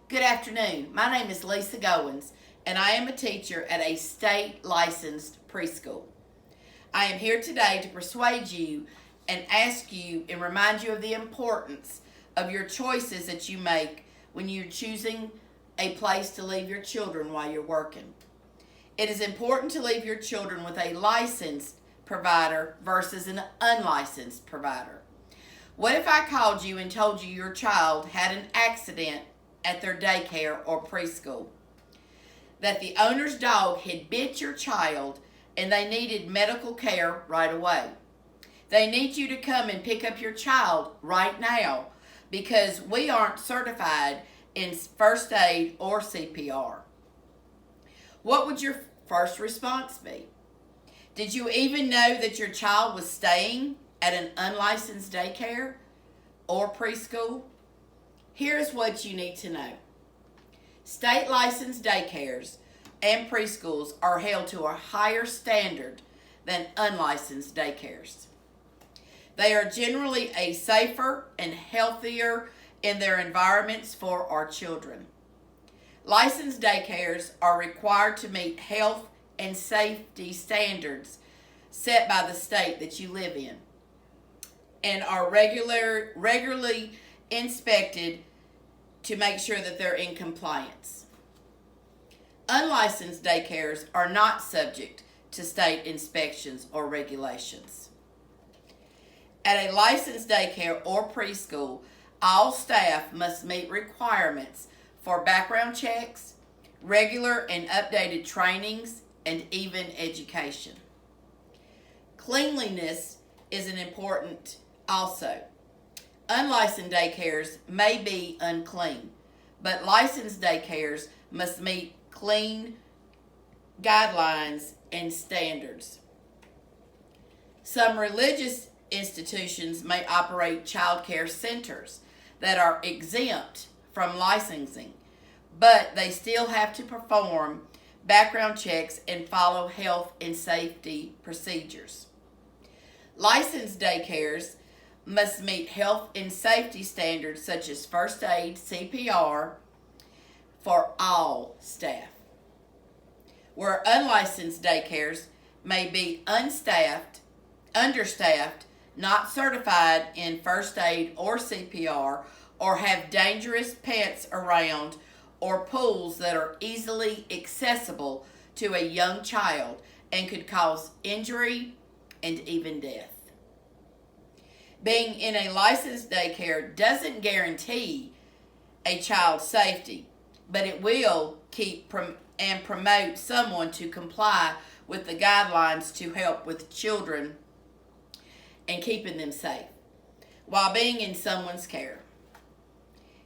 Good afternoon. My name is Lisa Goins, and I am a teacher at a state licensed preschool. I am here today to persuade you and ask you and remind you of the importance of your choices that you make when you're choosing a place to leave your children while you're working. It is important to leave your children with a licensed provider versus an unlicensed provider. What if I called you and told you your child had an accident at their daycare or preschool? That the owner's dog had bit your child and they needed medical care right away. They need you to come and pick up your child right now because we aren't certified in first aid or CPR. What would your first response be? Did you even know that your child was staying at an unlicensed daycare or preschool? Here's what you need to know. State licensed daycares and preschools are held to a higher standard than unlicensed daycares. They are generally a safer and healthier in their environments for our children. Licensed daycares are required to meet health and safety standards set by the state that you live in and are regularly inspected to make sure that they're in compliance. Unlicensed daycares are not subject to state inspections or regulations. At a licensed daycare or preschool, all staff must meet requirements for background checks, regular and updated trainings, and even education. Cleanliness is an important also. Unlicensed daycares may be unclean, but licensed daycares must meet clean guidelines and standards. Some religious institutions may operate child care centers that are exempt from licensing, but they still have to perform background checks and follow health and safety procedures. Licensed daycares must meet health and safety standards such as first aid, CPR for all staff. Where unlicensed daycares may be understaffed, not certified in first aid or CPR, or have dangerous pets around or pools that are easily accessible to a young child and could cause injury and even death. Being in a licensed daycare doesn't guarantee a child's safety, but it will keep and promote someone to comply with the guidelines to help with children and keeping them safe while being in someone's care.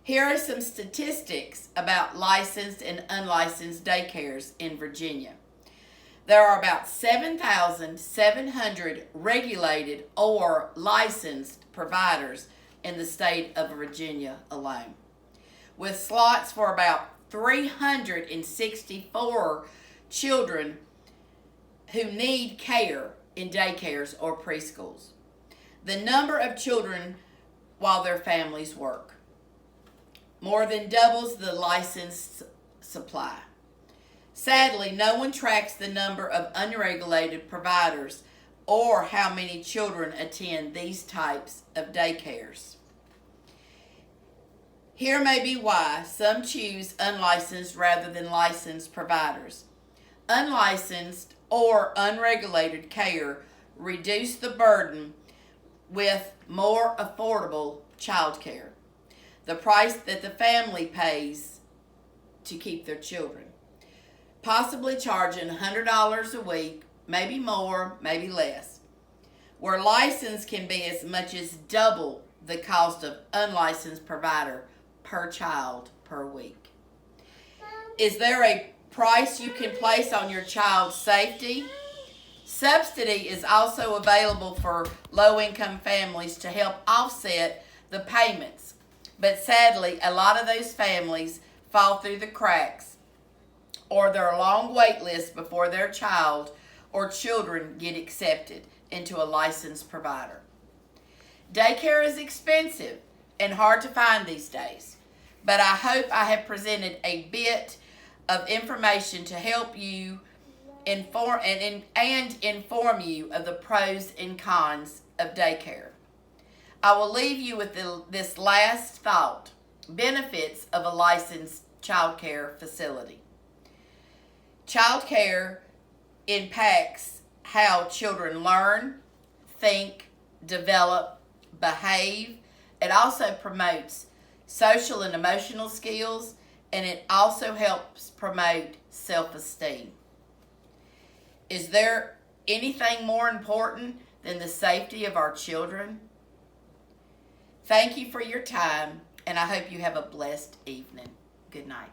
Here are some statistics about licensed and unlicensed daycares in Virginia. There are about 7,700 regulated or licensed providers in the state of Virginia alone, with slots for about 364 children who need care in daycares or preschools. The number of children while their families work more than doubles the licensed supply. Sadly, no one tracks the number of unregulated providers or how many children attend these types of daycares. Here may be why some choose unlicensed rather than licensed providers. Unlicensed or unregulated care reduce the burden with more affordable child care, the price that the family pays to keep their children, possibly charging $100 a week, maybe more, maybe less, where license can be as much as double the cost of unlicensed provider per child per week. Is there a price you can place on your child's safety? Subsidy is also available for low-income families to help offset the payments, but sadly, a lot of those families fall through the cracks or there are long wait lists before their child or children get accepted into a licensed provider. Daycare is expensive and hard to find these days. but I hope I have presented a bit of information to help you inform you of the pros and cons of daycare. I will leave you with this last thought: benefits of a licensed child care facility. Child care impacts how children learn, think, develop, behave. It also promotes social and emotional skills, and it also helps promote self-esteem. Is there anything more important than the safety of our children? Thank you for your time, and I hope you have a blessed evening. Good night.